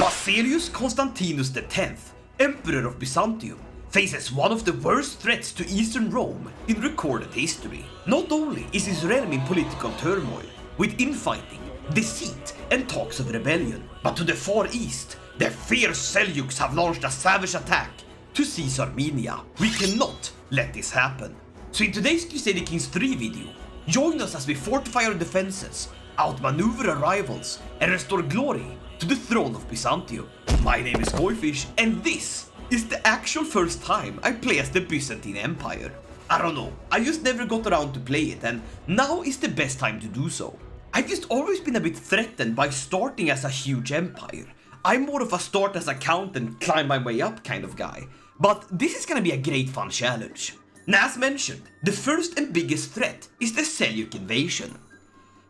Basileus Constantinus X, Emperor of Byzantium, faces one of the worst threats to Eastern Rome in recorded history. Not only is his realm in political turmoil, with infighting, deceit and talks of rebellion, but to the far east, the fierce Seljuks have launched a savage attack to seize Armenia. We cannot let this happen. So in today's Crusader Kings 3 video, join us as we fortify our defenses, outmaneuver our rivals, and restore glory to the throne of Byzantium. My name is Koifish, and this is the actual first time I play as the Byzantine Empire. I don't know, I just never got around to play it, and now is the best time to do so. I've just always been a bit threatened by starting as a huge empire. I'm more of a start as a count and climb my way up kind of guy, but this is gonna be a great fun challenge. Now, as mentioned, the first and biggest threat is the Seljuk invasion.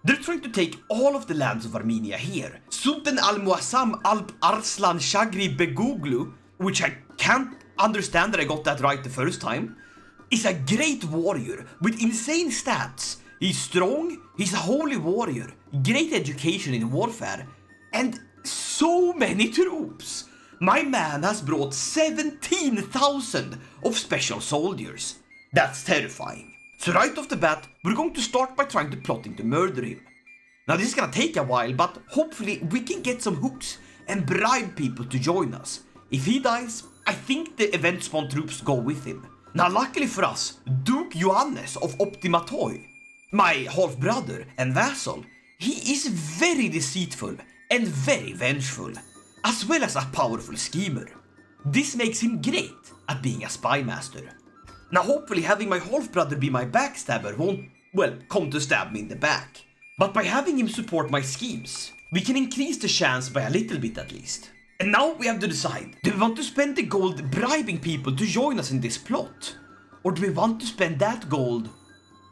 They're trying to take all of the lands of Armenia here. Sultan al-Muazzam Alp Arslan Shagri Beguglu, which I can't understand that I got that right the first time, is a great warrior with insane stats. He's strong, he's a holy warrior, great education in warfare, and so many troops. My man has brought 17,000 of special soldiers. That's terrifying. So right off the bat, we're going to start by trying to plotting to murder him. Now this is gonna take a while, but hopefully we can get some hooks and bribe people to join us. If he dies, I think the event spawn troops go with him. Now luckily for us, Duke Johannes of Optimatoi, my half-brother and vassal, he is very deceitful and very vengeful, as well as a powerful schemer. This makes him great at being a spy master. Now hopefully having my half-brother be my backstabber won't, well, come to stab me in the back. But by having him support my schemes, we can increase the chance by a little bit at least. And now we have to decide, do we want to spend the gold bribing people to join us in this plot? Or do we want to spend that gold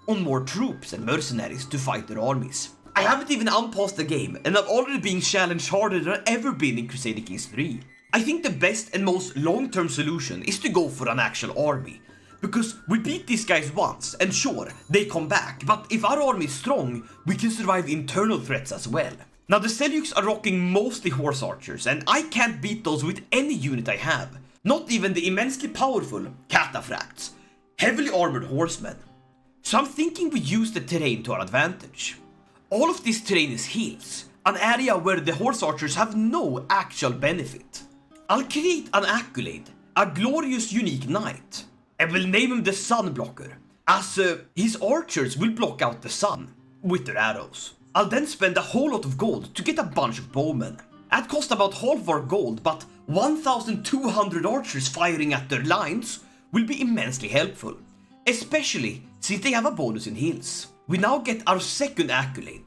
on more troops and mercenaries to fight their armies? I haven't even unpaused the game and I've already been challenged harder than I've ever been in Crusader Kings 3. I think the best and most long-term solution is to go for an actual army. Because we beat these guys once, and sure, they come back, but if our army is strong, we can survive internal threats as well. Now the Seljuks are rocking mostly horse archers, and I can't beat those with any unit I have. Not even the immensely powerful cataphracts, heavily armored horsemen. So I'm thinking we use the terrain to our advantage. All of this terrain is hills, an area where the horse archers have no actual benefit. I'll create an accolade, a glorious unique knight. And will name him the Sun Blocker, as his archers will block out the sun with their arrows. I'll then spend a whole lot of gold to get a bunch of bowmen. That cost about half our gold, but 1,200 archers firing at their lines will be immensely helpful, especially since they have a bonus in hills. We now get our second accolade,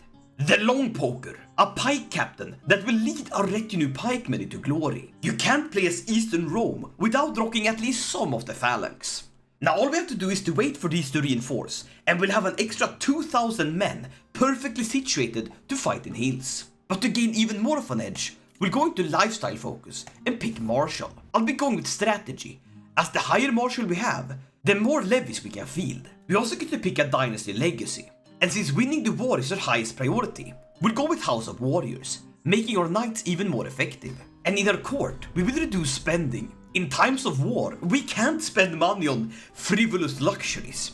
the Long Poker, a pike captain that will lead our retinue pikemen into glory. You can't play as Eastern Rome without rocking at least some of the phalanx. Now all we have to do is to wait for these to reinforce, and we'll have an extra 2,000 men perfectly situated to fight in hills. But to gain even more of an edge, we'll go into lifestyle focus and pick martial. I'll be going with strategy, as the higher martial we have, the more levies we can field. We also get to pick a dynasty legacy, and since winning the war is our highest priority, we'll go with House of Warriors, making our knights even more effective. And in our court, we will reduce spending. In times of war, we can't spend money on frivolous luxuries.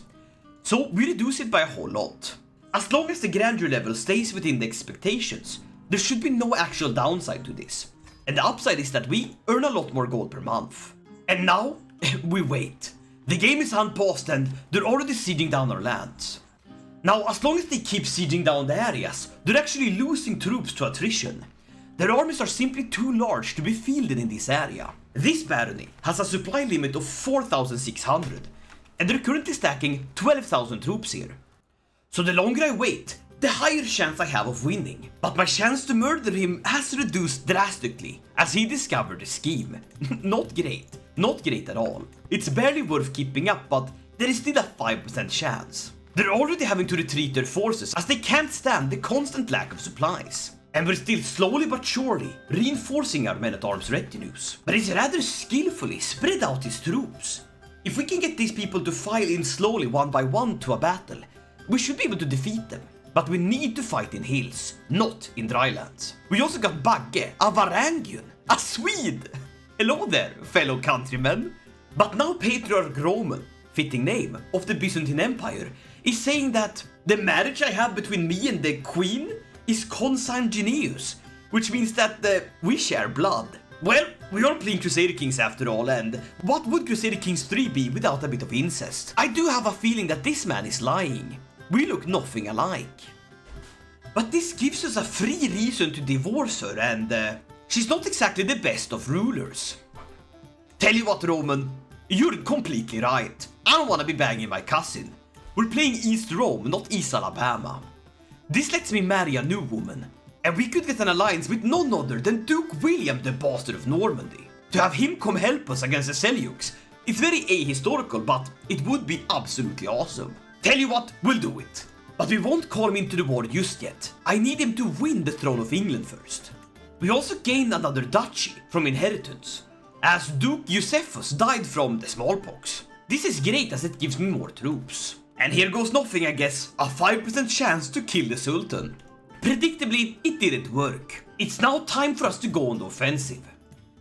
So we reduce it by a whole lot. As long as the grandeur level stays within the expectations, there should be no actual downside to this. And the upside is that we earn a lot more gold per month. And now, we wait. The game is unpaused and they're already sieging down our lands. Now, as long as they keep sieging down the areas, they're actually losing troops to attrition. Their armies are simply too large to be fielded in this area. This barony has a supply limit of 4,600, and they're currently stacking 12,000 troops here. So the longer I wait, the higher chance I have of winning. But my chance to murder him has reduced drastically, as he discovered the scheme. Not great at all. It's barely worth keeping up, but there is still a 5% chance. They're already having to retreat their forces as they can't stand the constant lack of supplies. And we're still slowly but surely reinforcing our men-at-arms retinues. But he's rather skillfully spread out his troops. If we can get these people to file in slowly one by one to a battle, we should be able to defeat them. But we need to fight in hills, not in drylands. We also got Bagge, a Varangian, A Swede! Hello there, fellow countrymen. But now Patriarch Roman, fitting name, of the Byzantine Empire, is saying that the marriage I have between me and the queen is consanguineous, which means that we share blood. Well, we are playing Crusader Kings after all, and what would Crusader Kings 3 be without a bit of incest? I do have a feeling that this man is lying. We look nothing alike. But this gives us a free reason to divorce her, and she's not exactly the best of rulers. Tell you what, Roman, you're completely right. I don't want to be banging my cousin. We're playing East Rome, not East Alabama. This lets me marry a new woman, and we could get an alliance with none other than Duke William the Bastard of Normandy. To have him come help us against the Seljuks, it's very ahistorical, but it would be absolutely awesome. Tell you what, we'll do it. But we won't call him into the war just yet. I need him to win the throne of England first. We also gained another duchy from inheritance, as Duke Josephus died from the smallpox. This is great as it gives me more troops. And here goes nothing, I guess, a 5% chance to kill the Sultan. Predictably, it didn't work. It's now time for us to go on the offensive.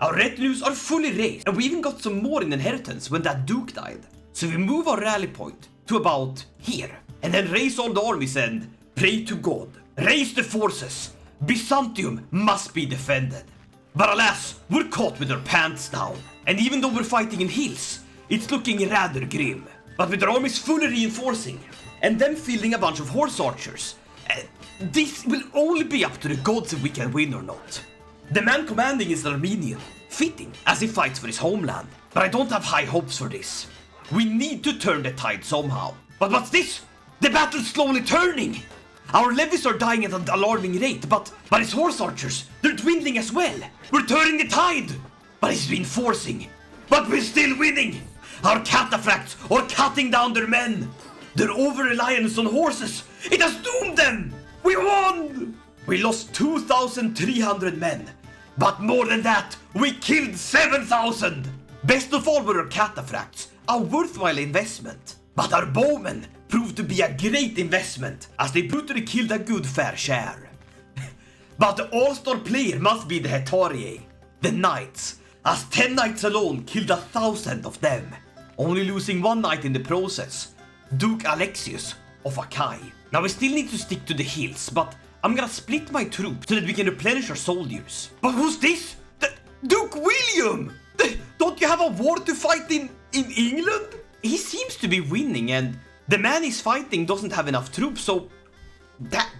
Our retinues are fully raised, and we even got some more in inheritance when that Duke died. So we move our rally point to about here, and then raise all the armies and pray to God. Raise the forces. Byzantium must be defended. But alas, we're caught with our pants down, and even though we're fighting in hills, it's looking rather grim. But with our armies fully reinforcing, and them fielding a bunch of horse archers, this will only be up to the gods if we can win or not. The man commanding is Armenian, fitting as he fights for his homeland, but I don't have high hopes for this. We need to turn the tide somehow. But what's this? The battle's slowly turning! Our levies are dying at an alarming rate, but his horse archers, they're dwindling as well. We're turning the tide! But he's reinforcing. But we're still winning! Our cataphracts are cutting down their men! Their over-reliance on horses, it has doomed them! We won! We lost 2,300 men, but more than that, we killed 7,000! Best of all were our cataphracts, a worthwhile investment. But our bowmen proved to be a great investment, as they brutally killed a good fair share. But the all-star player must be the Hetariae, the knights, as 10 knights alone killed 1,000 of them, only losing one knight in the process, Duke Alexius of Achaia. Now we still need to stick to the hills, but I'm gonna split my troops so that we can replenish our soldiers. But who's this? Duke William! Don't you have a war to fight in England? He seems to be winning, and the man he's fighting doesn't have enough troops, so...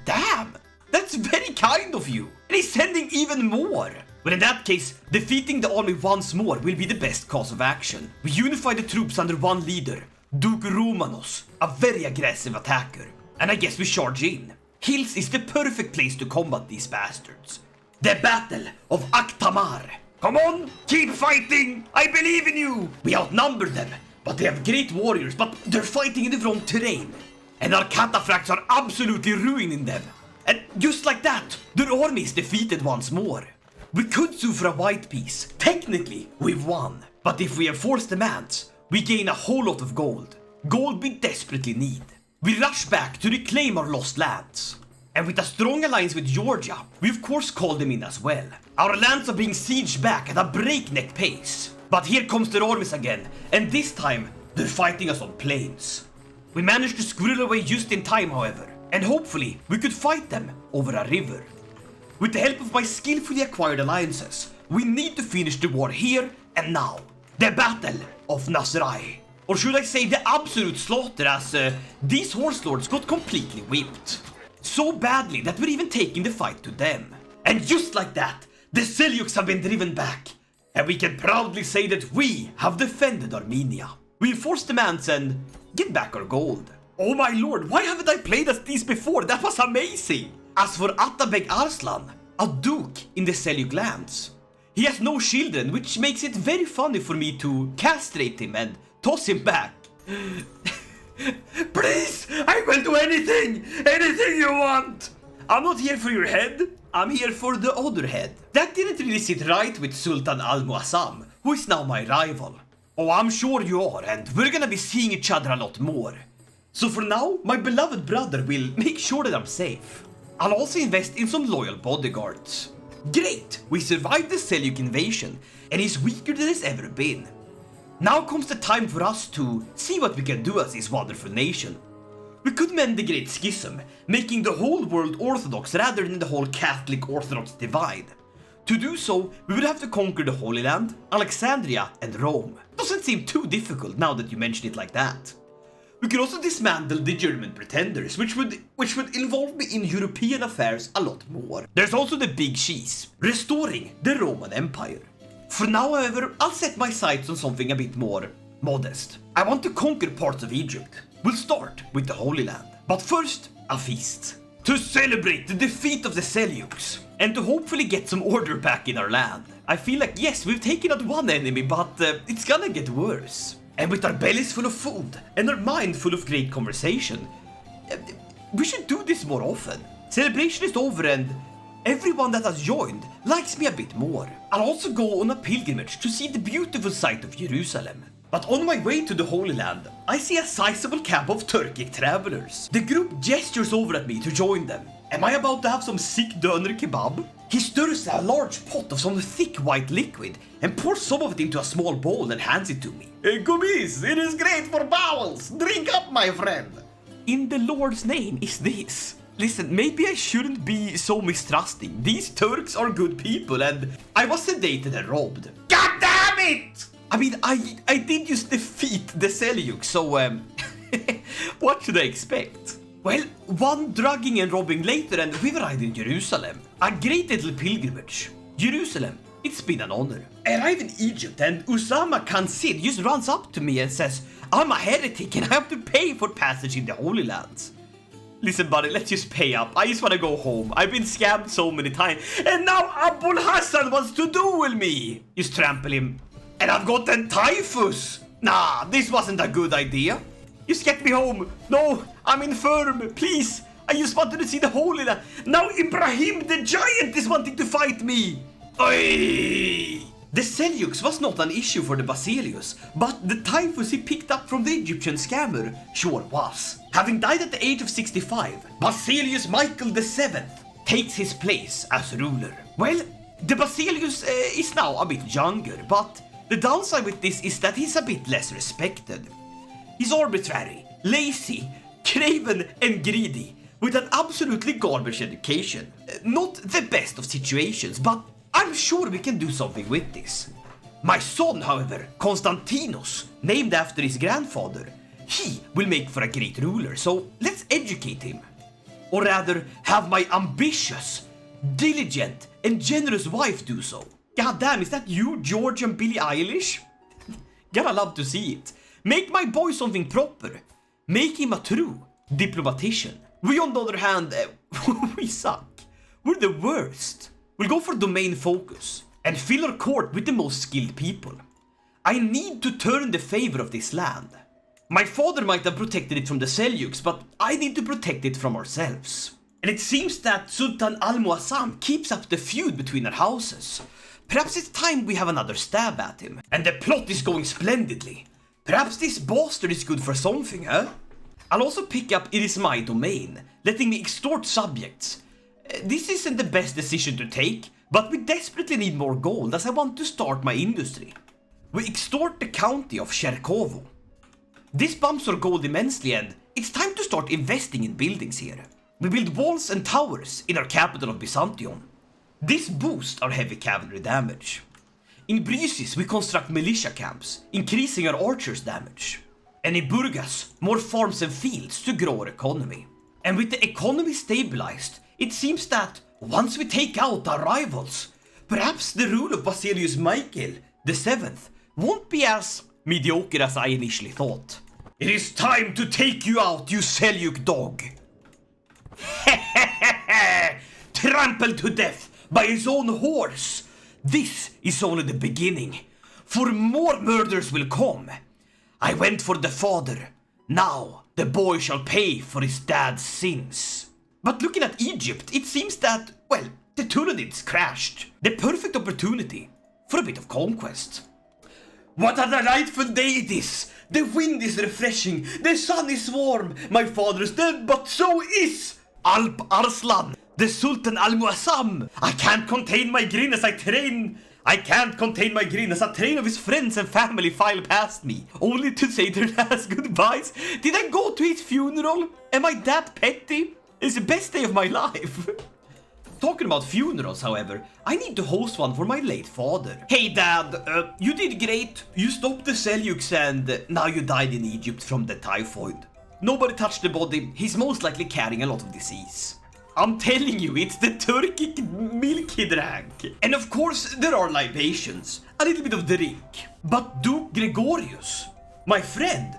Damn! That's very kind of you! And he's sending even more! Well, in that case, defeating the army once more will be the best course of action. We unify the troops under one leader, Duke Romanos, a very aggressive attacker. And I guess we charge in. Hills is the perfect place to combat these bastards. The Battle of Akhtamar. Come on, keep fighting! I believe in you! We outnumber them, but they have great warriors, but they're fighting in the wrong terrain. And our cataphracts are absolutely ruining them. And just like that, their army is defeated once more. We could sue for a white peace. Technically, we've won. But if we enforce demands, we gain a whole lot of gold. Gold we desperately need. We rush back to reclaim our lost lands. And with a strong alliance with Georgia, we of course call them in as well. Our lands are being sieged back at a breakneck pace. But here comes their armies again, and this time, they're fighting us on plains. We managed to squirrel away just in time, however, and hopefully we could fight them over a river. With the help of my skillfully acquired alliances, we need to finish the war here and now. The Battle of Nasrai. Or should I say the absolute slaughter, as these horse lords got completely whipped. So badly that we're even taking the fight to them. And just like that, the Seljuks have been driven back. And we can proudly say that we have defended Armenia. We enforce demands and get back our gold. Oh my lord, why haven't I played as these before? That was amazing! As for Atabek Arslan, a duke in the Seljuk lands. He has no children, which makes it very funny for me to castrate him and toss him back. Please, I will do anything you want. I'm not here for your head, I'm here for the other head. That didn't really sit right with Sultan Al-Muazzam, who is now my rival. Oh, I'm sure you are, and we're gonna be seeing each other a lot more. So for now, my beloved brother will make sure that I'm safe. I'll also invest in some loyal bodyguards. Great! We survived the Seljuk invasion, and it's weaker than it's ever been. Now comes the time for us to see what we can do as this wonderful nation. We could mend the Great Schism, making the whole world Orthodox rather than the whole Catholic Orthodox divide. To do so, we would have to conquer the Holy Land, Alexandria, and Rome. Doesn't seem too difficult now that you mention it like that. We could also dismantle the German pretenders, which would involve me in European affairs a lot more. There's also the big cheese, restoring the Roman Empire. For now, however, I'll set my sights on something a bit more modest. I want to conquer parts of Egypt. We'll start with the Holy Land. But first, a feast. To celebrate the defeat of the Seljuks, and to hopefully get some order back in our land. I feel like, yes, we've taken out one enemy, but it's gonna get worse. And with our bellies full of food, and our mind full of great conversation, we should do this more often. Celebration is over and everyone that has joined likes me a bit more. I'll also go on a pilgrimage to see the beautiful sight of Jerusalem. But on my way to the Holy Land, I see a sizable camp of Turkic travelers. The group gestures over at me to join them. Am I about to have some sick döner kebab? He stirs a large pot of some thick white liquid and pours some of it into a small bowl and hands it to me. Gummies, it is great for bowels. Drink up, my friend. In the Lord's name is this? Listen, maybe I shouldn't be so mistrusting. These Turks are good people and I was sedated and robbed. God damn it! I mean, I did just defeat the Seljuks, so what should I expect? Well, one drugging and robbing later and we've arrived in Jerusalem. A great little pilgrimage. Jerusalem, it's been an honor. I arrive in Egypt and Usama Khan Sid just runs up to me and says, I'm a heretic and I have to pay for passage in the Holy Lands. Listen buddy, let's just pay up. I just want to go home. I've been scammed so many times and now Abul Hassan wants to duel me. Just trample him. And I've gotten typhus. Nah, this wasn't a good idea. Just get me home. No, I'm infirm. Please. I just wanted to see the Holy Land. Now Ibrahim the Giant is wanting to fight me. Oy! The Seljuks was not an issue for the Basileus, but the typhus he picked up from the Egyptian scammer sure was. Having died at the age of 65, Basileus Michael VII takes his place as ruler. Well, the Basileus is now a bit younger, but the downside with this is that he's a bit less respected. He's arbitrary, lazy, craven and greedy, with an absolutely garbage education. Not the best of situations, but I'm sure we can do something with this. My son, however, Constantinos, named after his grandfather, he will make for a great ruler, so let's educate him. Or rather, have my ambitious, diligent and generous wife do so. God damn, is that you, George and Billie Eilish? Gotta love to see it. Make my boy something proper. Make him a true diplomatician. We on the other hand, we suck. We're the worst. We'll go for domain focus and fill our court with the most skilled people. I need to turn the favor of this land. My father might have protected it from the Seljuks, but I need to protect it from ourselves. And it seems that Sultan Al-Muazzam keeps up the feud between our houses. Perhaps it's time we have another stab at him. And the plot is going splendidly. Perhaps this bastard is good for something, huh? I'll also pick up It Is My Domain, letting me extort subjects. This isn't the best decision to take, but we desperately need more gold as I want to start my industry. We extort the county of Cherkovo. This bumps our gold immensely and it's time to start investing in buildings here. We build walls and towers in our capital of Byzantium. This boosts our heavy cavalry damage. In Brysis we construct militia camps, increasing our archers' damage. And in Burgas, more farms and fields to grow our economy. And with the economy stabilized, it seems that once we take out our rivals, perhaps the rule of Basileus Michael VII won't be as mediocre as I initially thought. It is time to take you out, you Seljuk dog. Trampled to death by his own horse. This is only the beginning, for more murders will come. I went for the father. Now the boy shall pay for his dad's sins. But looking at Egypt, it seems that, well, the Tulunids crashed. The perfect opportunity for a bit of conquest. What a delightful day it is! The wind is refreshing, the sun is warm, my father is dead, but so is Alp Arslan, The Sultan Al-Muazzam! I can't contain my grin as I can't contain my grin as a train of his friends and family file past me, only to say their last goodbyes. Did I go to his funeral? Am I that petty? It's the best day of my life. Talking about funerals, however, I need to host one for my late father. Hey Dad, you did great. You stopped the Seljuks and now you died in Egypt from the typhoid. Nobody touched the body. He's most likely carrying a lot of disease. I'm telling you, it's the Turkic milk he drank. And of course, there are libations. A little bit of drink. But Duke Gregorius, my friend,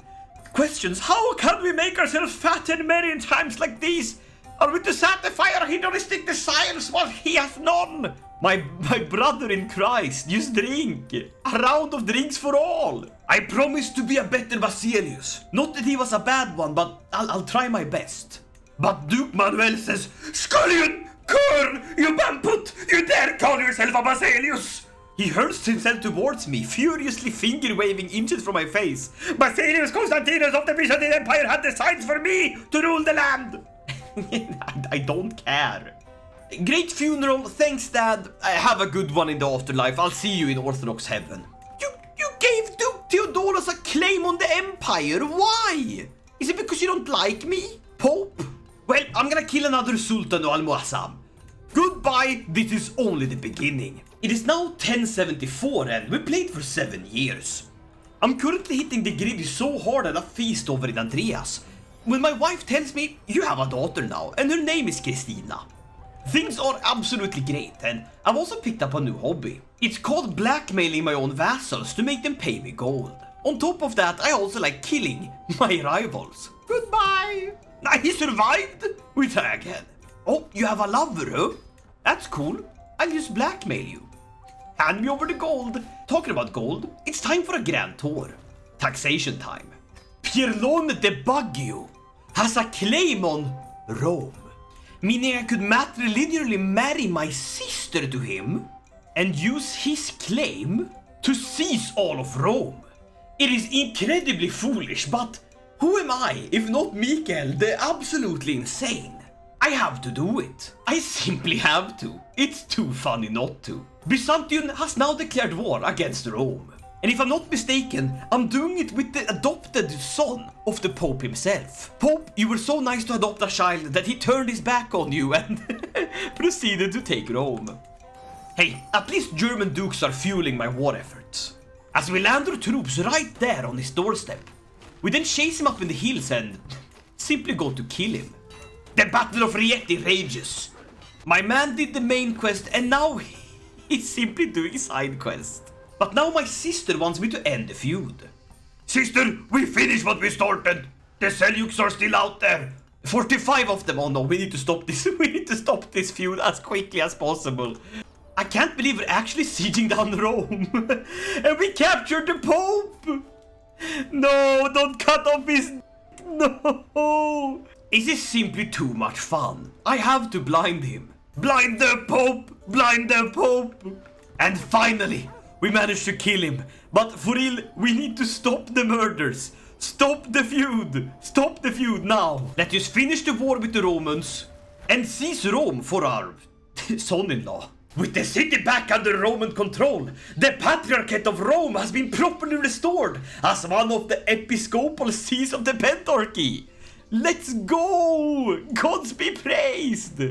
questions how can we make ourselves fat and merry in times like these? Are we to satisfy our hedonistic desires while he hath none? My brother in Christ, just drink. A round of drinks for all. I promise to be a better Basileus. Not that he was a bad one, but I'll try my best. But Duke Manuel says, Scullion! Cur! You bamput! You dare call yourself a Basileus! He hurls himself towards me, furiously finger-waving inches from my face. Basileus Constantinus of the Byzantine Empire had the signs for me to rule the land! I don't care. Great funeral, thanks Dad. Have a good one in the afterlife. I'll see you in Orthodox heaven. You gave Duke Theodorus a claim on the empire. Why? Is it because you don't like me? Pope? Well, I'm gonna kill another Sultan Al-Muazzam. Goodbye, this is only the beginning. It is now 1074 and we played for 7 years. I'm currently hitting the grid so hard at a feast over in Andreas. When my wife tells me, you have a daughter now, and her name is Christina. Things are absolutely great, and I've also picked up a new hobby. It's called blackmailing my own vassals to make them pay me gold. On top of that, I also like killing my rivals. Goodbye! He survived? We try again. Oh, you have a lover, huh? That's cool. I'll just blackmail you. Hand me over the gold. Talking about gold, it's time for a grand tour. Taxation time. Pierlone de Baggio has a claim on Rome, meaning I could matrilinearly marry my sister to him and use his claim to seize all of Rome. It is incredibly foolish, but who am I if not Mikael the absolutely insane? I have to do it. I simply have to. It's too funny not to. Byzantium has now declared war against Rome. And if I'm not mistaken, I'm doing it with the adopted son of the Pope himself. Pope, you were so nice to adopt a child that he turned his back on you and proceeded to take Rome. Hey, at least German dukes are fueling my war efforts. As we land our troops right there on his doorstep, we then chase him up in the hills and simply go to kill him. The Battle of Rieti rages. My man did the main quest and now he's simply doing side quest. But now my sister wants me to end the feud. Sister, we finished what we started. The Seljuks are still out there. 45 of them. Oh no, we need to stop this. We need to stop this feud as quickly as possible. I can't believe we're actually sieging down Rome. And we captured the Pope. No, don't cut off his... No. This is simply too much fun. I have to blind him. Blind the Pope. Blind the Pope. And finally, we managed to kill him, but for real, we need to stop the murders. Stop the feud. Stop the feud now. Let us finish the war with the Romans and seize Rome for our son-in-law. With the city back under Roman control, the Patriarchate of Rome has been properly restored as one of the episcopal sees of the Pentarchy. Let's go! Gods be praised!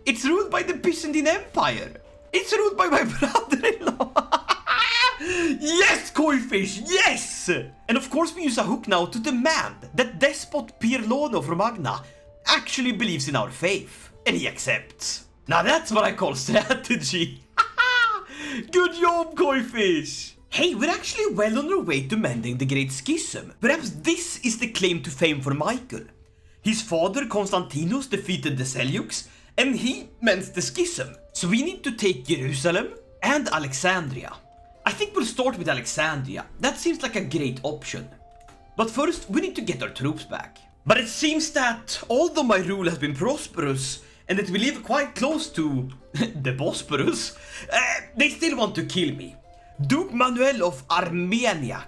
It's ruled by the Byzantine Empire. It's ruled by my brother-in-law. Yes, Koifish, yes! And of course we use a hook now to demand that despot Pierlone of Romagna actually believes in our faith. And he accepts. Now that's what I call strategy. Good job, Koifish! Hey, we're actually well on our way to mending the Great Schism. Perhaps this is the claim to fame for Michael. His father Constantinus defeated the Seljuks, and he mends the schism. So we need to take Jerusalem and Alexandria. I think we'll start with Alexandria. That seems like a great option. But first, we need to get our troops back. But it seems that, although my rule has been prosperous, and that we live quite close to the Bosporus, they still want to kill me. Duke Manuel of Armenia.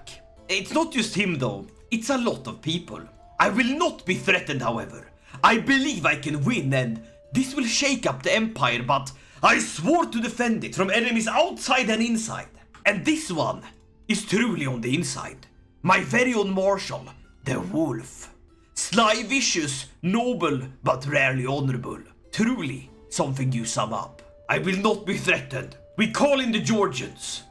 It's not just him though, it's a lot of people. I will not be threatened, however. I believe I can win, and This will shake up the empire, but I swore to defend it from enemies outside and inside. And this one is truly on the inside. My very own marshal, the wolf. Sly, vicious, noble, but rarely honorable. Truly something you sum up. I will not be threatened. We call in the Georgians.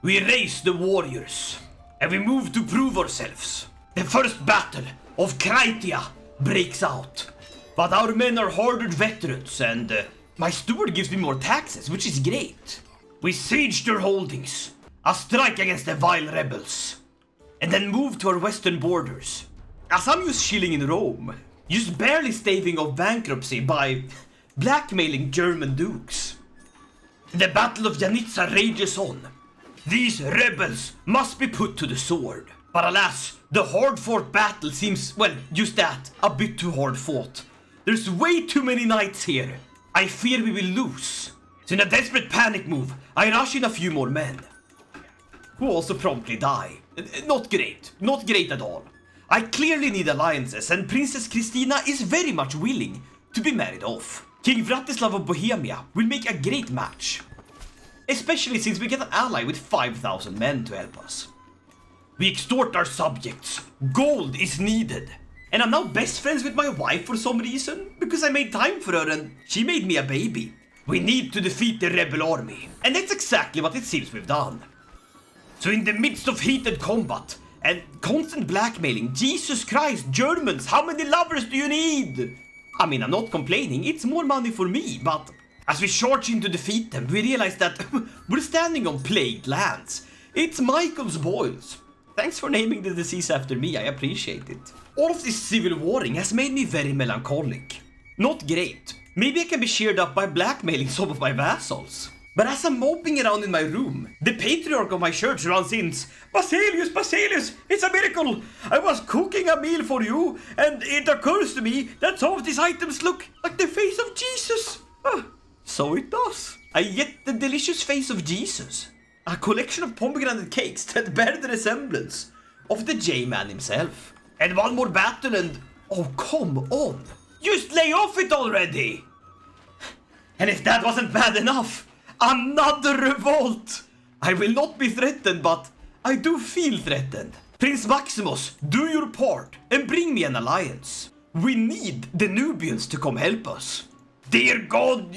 We raise the warriors. And we move to prove ourselves. The first battle of Krytia breaks out. But our men are hardened veterans, and my steward gives me more taxes, which is great. We siege their holdings, a strike against the vile rebels, and then move to our western borders. As I'm just chilling in Rome, just barely staving off bankruptcy by blackmailing German dukes. The Battle of Janitsa rages on. These rebels must be put to the sword. But alas, the hard-fought battle seems, well, just that, a bit too hard-fought. There's way too many knights here. I fear we will lose. So in a desperate panic move, I rush in a few more men. Who also promptly die. Not great. Not great at all. I clearly need alliances, and Princess Christina is very much willing to be married off. King Vratislav of Bohemia will make a great match. Especially since we get an ally with 5,000 men to help us. We extort our subjects. Gold is needed. And I'm now best friends with my wife for some reason, because I made time for her and she made me a baby. We need to defeat the rebel army, and that's exactly what it seems we've done. So in the midst of heated combat and constant blackmailing, Jesus Christ, Germans, how many lovers do you need? I mean, I'm not complaining, it's more money for me, but as we charge in to defeat them, we realize that we're standing on plagued lands. It's Michael's boils. Thanks for naming the disease after me, I appreciate it. All of this civil warring has made me very melancholic. Not great. Maybe I can be cheered up by blackmailing some of my vassals. But as I'm moping around in my room, the patriarch of my church runs in. Basileus, Basileus, it's a miracle! I was cooking a meal for you, and it occurs to me that some of these items look like the face of Jesus. So it does. I get the delicious face of Jesus. A collection of pomegranate cakes that bear the resemblance of the J-Man himself. And one more battle and... oh, come on! Just lay off it already! And if that wasn't bad enough, another revolt! I will not be threatened, but I do feel threatened. Prince Maximus, do your part and bring me an alliance. We need the Nubians to come help us. Dear God,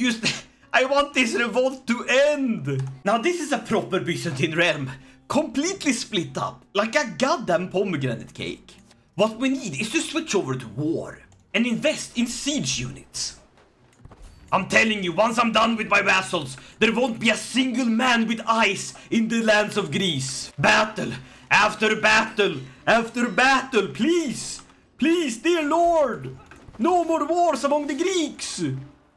I want this revolt to end! Now this is a proper Byzantine realm, completely split up, like a goddamn pomegranate cake. What we need is to switch over to war, and invest in siege units. I'm telling you, once I'm done with my vassals, there won't be a single man with eyes in the lands of Greece. Battle, after battle, after battle, please! Please, dear Lord! No more wars among the Greeks!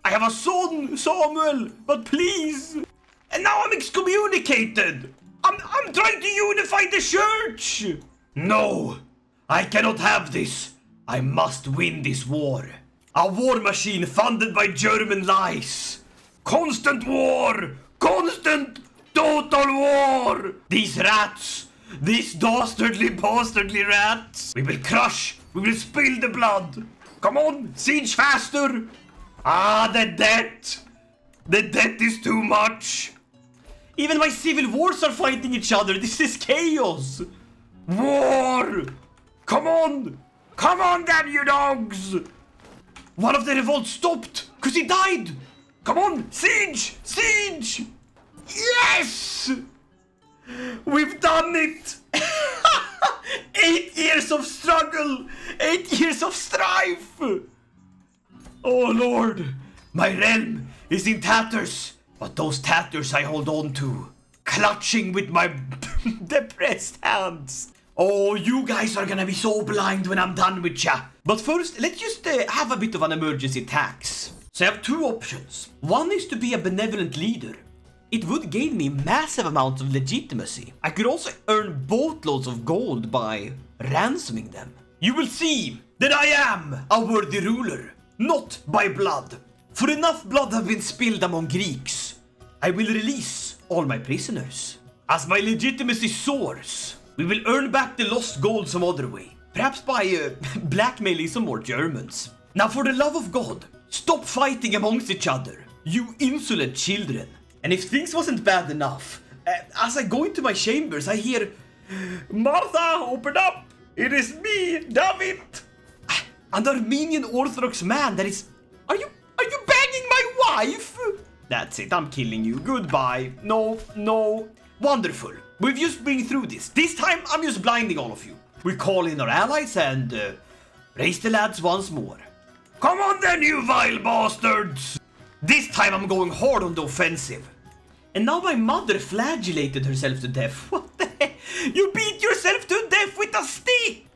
I have a son, Samuel, but please! And now I'm excommunicated! I'm trying to unify the church! No! I cannot have this! I must win this war! A war machine funded by German lies! Constant war! Constant total war! These rats! These dastardly rats! We will crush! We will spill the blood! Come on, siege faster! Ah, the debt! The debt is too much! Even my civil wars are fighting each other! This is chaos! War! Come on! Come on, damn you dogs! One of the revolts stopped! Cause he died! Come on! Siege! Siege! Yes! We've done it! 8 years of struggle! 8 years of strife! Oh Lord! My realm is in tatters! But those tatters I hold on to, clutching with my depressed hands. Oh, you guys are gonna be so blind when I'm done with ya. But first, let's just have a bit of an emergency tax. So I have two options. One is to be a benevolent leader. It would gain me massive amounts of legitimacy. I could also earn boatloads of gold by ransoming them. You will see that I am a worthy ruler, not by blood. For enough blood have been spilled among Greeks. I will release all my prisoners. As my legitimacy soars, we will earn back the lost gold some other way. Perhaps by blackmailing some more Germans. Now for the love of God, Stop fighting amongst each other, you insolent children. And if things wasn't bad enough, as I go into my chambers, I hear, Martha, open up! It is me, David! An Armenian Orthodox man that is... Are you banging my wife? That's it, I'm killing you. Goodbye. No. Wonderful. We've just been through this. This time, I'm just blinding all of you. We call in our allies and raise the lads once more. Come on then, you vile bastards! This time I'm going hard on the offensive. And now my mother flagellated herself to death. What the heck? You beat yourself to death with a stick!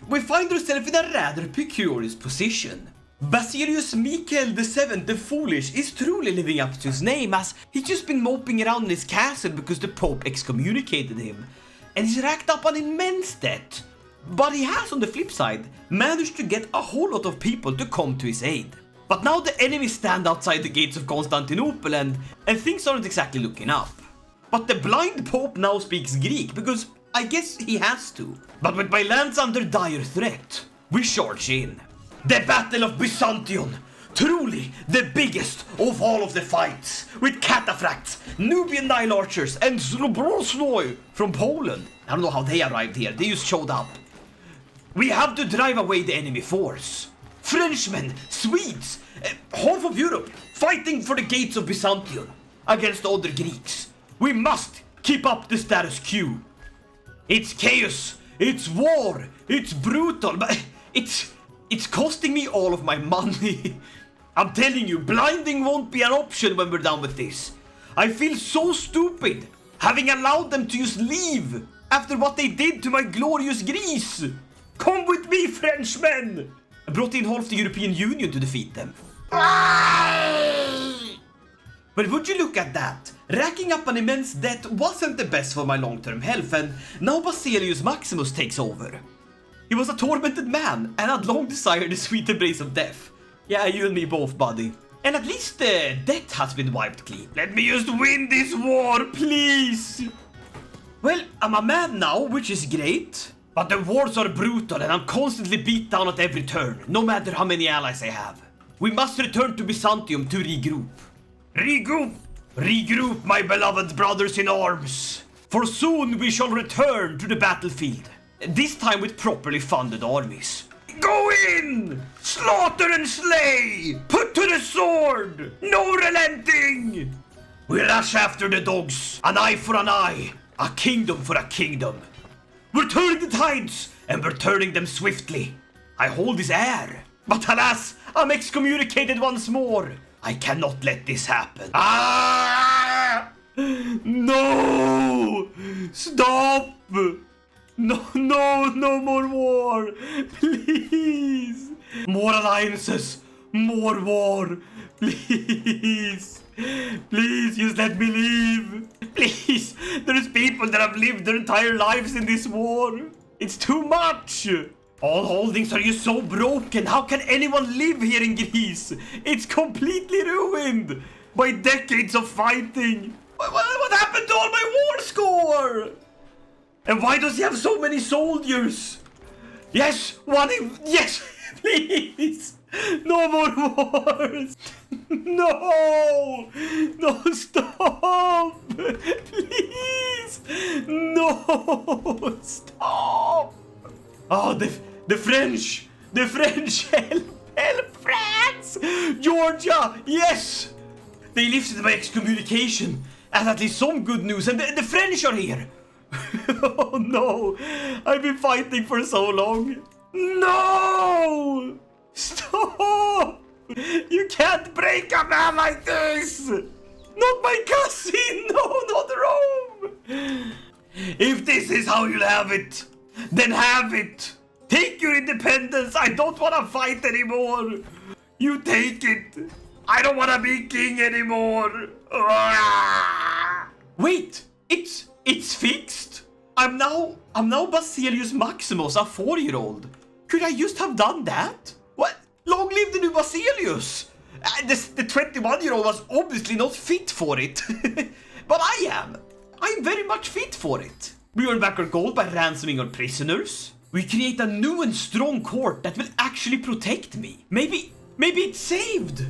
We find ourselves in a rather precarious position. Basileus Michael VII the Foolish is truly living up to his name, as he's just been moping around in his castle because the Pope excommunicated him. And he's racked up an immense debt. But he has, on the flip side, managed to get a whole lot of people to come to his aid. But now the enemies stand outside the gates of Constantinople and things aren't exactly looking up. But the blind Pope now speaks Greek because I guess he has to. But with my lands under dire threat, we charge in. The Battle of Byzantium, truly the biggest of all of the fights, with cataphracts, Nubian Nile archers and Zlobrosnoy from Poland. I don't know how they arrived here, they just showed up. We have to drive away the enemy force. Frenchmen, Swedes, half of Europe fighting for the gates of Byzantium against the other Greeks. We must keep up the status quo. It's chaos, it's war, it's brutal, but it's costing me all of my money. I'm telling you, blinding won't be an option when we're done with this. I feel so stupid having allowed them to just leave after what they did to my glorious Greece. Come with me, Frenchmen! I brought in half the European Union to defeat them. But would you look at that? Racking up an immense debt wasn't the best for my long-term health, and now Basileus Maximus takes over. He was a tormented man and had long desired the sweet embrace of death. Yeah, you and me both, buddy. And at least the debt has been wiped clean. Let me just win this war, please! Well, I'm a man now, which is great. But the wars are brutal and I'm constantly beat down at every turn, no matter how many allies I have. We must return to Byzantium to regroup. Regroup, my beloved brothers in arms. For soon we shall return to the battlefield. This time with properly funded armies. Go in! Slaughter and slay! Put to the sword! No relenting! We rush after the dogs. An eye for an eye. A kingdom for a kingdom. We're turning the tides, and we're turning them swiftly. I hold this air, but alas, I'm excommunicated once more. I cannot let this happen. Ah! No! Stop! No more war! Please! More alliances! More war! Please! Please, just let me leave! Please! There's people that have lived their entire lives in this war! It's too much! All holdings are just so broken! How can anyone live here in Greece? It's completely ruined! By decades of fighting! What happened to all my war score? And why does he have so many soldiers? Yes! Yes! Please! No more wars! No! No, stop! Please! No! Stop! Oh, the French! The French! Help, France! Georgia! Yes! They lifted my excommunication. And at least some good news. And the French are here. Oh no! I've been fighting for so long. No! Stop! You can't break a man like this! Not my cousin! No, not Rome! If this is how you'll have it, then have it! Take your independence! I don't want to fight anymore! You take it! I don't want to be king anymore! Wait! It's fixed! I'm now Basileus Maximus, a 4-year-old. Could I just have done that? What? Long live the new Basileus! The 21-year-old was obviously not fit for it. But I am. I'm very much fit for it. We earn back our gold by ransoming our prisoners. We create a new and strong court that will actually protect me. Maybe Maybe it's saved.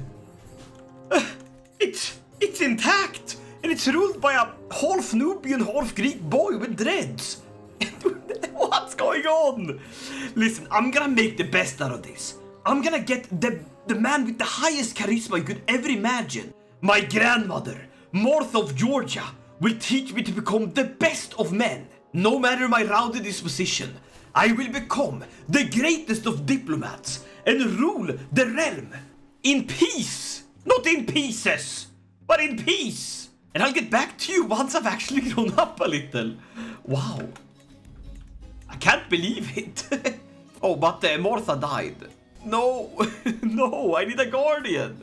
It's intact, and it's ruled by a half Nubian, half Greek boy with dreads. What's going on? Listen, I'm gonna make the best out of this. I'm gonna get the man with the highest charisma you could ever imagine. My grandmother, Martha of Georgia, will teach me to become the best of men. No matter my rowdy disposition, I will become the greatest of diplomats and rule the realm in peace. Not in pieces, but in peace. And I'll get back to you once I've actually grown up a little. Wow. I can't believe it. Oh, but Martha died. No, no, I need a guardian.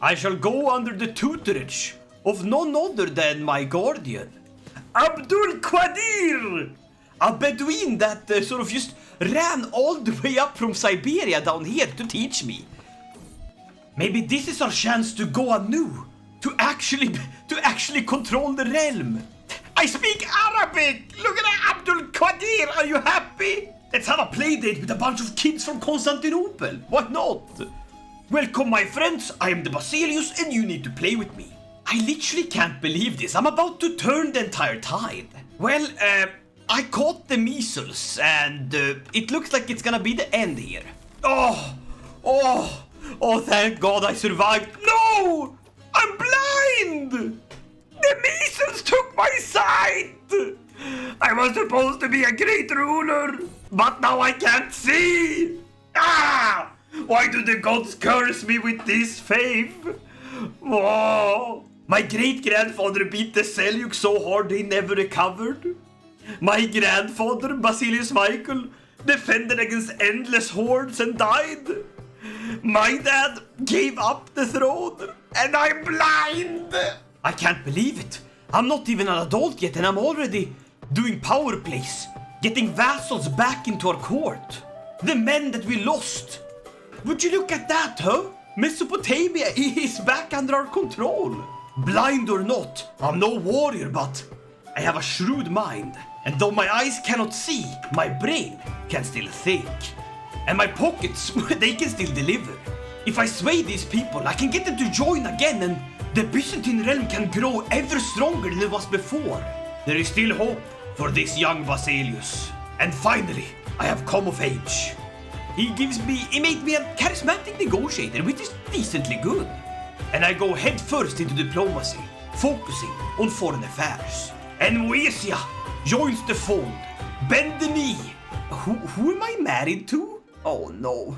I shall go under the tutorage of none other than my guardian, Abdul Qadir, a Bedouin that sort of just ran all the way up from Siberia down here to teach me. Maybe this is our chance to go anew, to actually control the realm. I speak Arabic! Look at that, Abdul Qadir! Are you happy? Let's have a play date with a bunch of kids from Constantinople. Why not? Welcome, my friends. I am the Basileus, and you need to play with me. I literally can't believe this. I'm about to turn the entire tide. Well, I caught the measles, and it looks like it's gonna be the end here. Oh, thank God I survived. No! I'm blind! The measles took my sight! I was supposed to be a great ruler, but now I can't see! Ah! Why do the gods curse me with this fame? Oh! My great-grandfather beat the Seljuks so hard they never recovered. My grandfather, Basileus Michael, defended against endless hordes and died. My dad gave up the throne, and I'm blind! I can't believe it. I'm not even an adult yet, and I'm already doing power plays, getting vassals back into our court. The men that we lost. Would you look at that, huh? Mesopotamia is back under our control. Blind or not, I'm no warrior, but I have a shrewd mind. And though my eyes cannot see, my brain can still think. And my pockets, they can still deliver. If I sway these people, I can get them to join again, and the Byzantine realm can grow ever stronger than it was before. There is still hope for this young Basileus. And finally, I have come of age. He made me a charismatic negotiator, which is decently good. And I go head first into diplomacy, focusing on foreign affairs. And Moesia joins the fold. Bend the knee. Who am I married to? Oh no,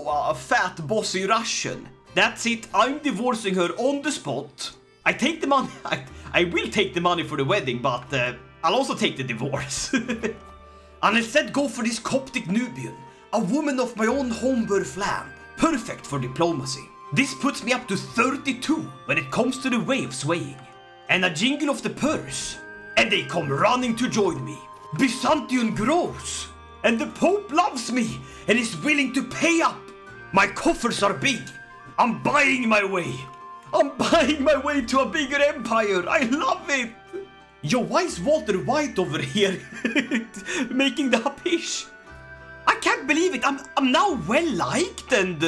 a fat bossy Russian. That's it, I'm divorcing her on the spot. I take the money, I will take the money for the wedding, but I'll also take the divorce. And instead go for this Coptic Nubian, a woman of my own home birth land. Perfect for diplomacy. This puts me up to 32 when it comes to the way of swaying. And a jingle of the purse. And they come running to join me. Byzantium grows. And the Pope loves me and is willing to pay up. My coffers are big. I'm buying my way. I'm buying my way to a bigger empire. I love it. Yo, why is Walter White over here making the hapish? I can't believe it. I'm now well liked and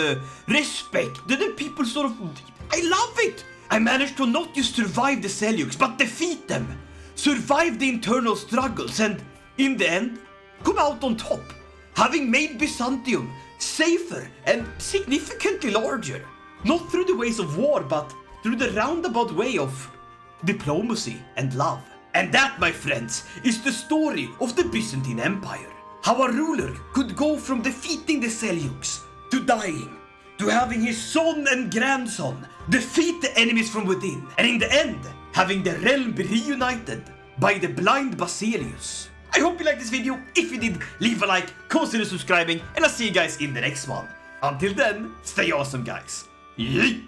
respected, and people sort of. I love it. I managed to not just survive the Seljuks, but defeat them, survive the internal struggles, and in the end, come out on top, having made Byzantium safer and significantly larger. Not through the ways of war, but through the roundabout way of diplomacy and love. And that, my friends, is the story of the Byzantine Empire. How a ruler could go from defeating the Seljuks to dying, to having his son and grandson defeat the enemies from within, and in the end, having the realm be reunited by the blind Basileus. I hope you liked this video. If you did, leave a like, consider subscribing, and I'll see you guys in the next one. Until then, stay awesome, guys. Yeet!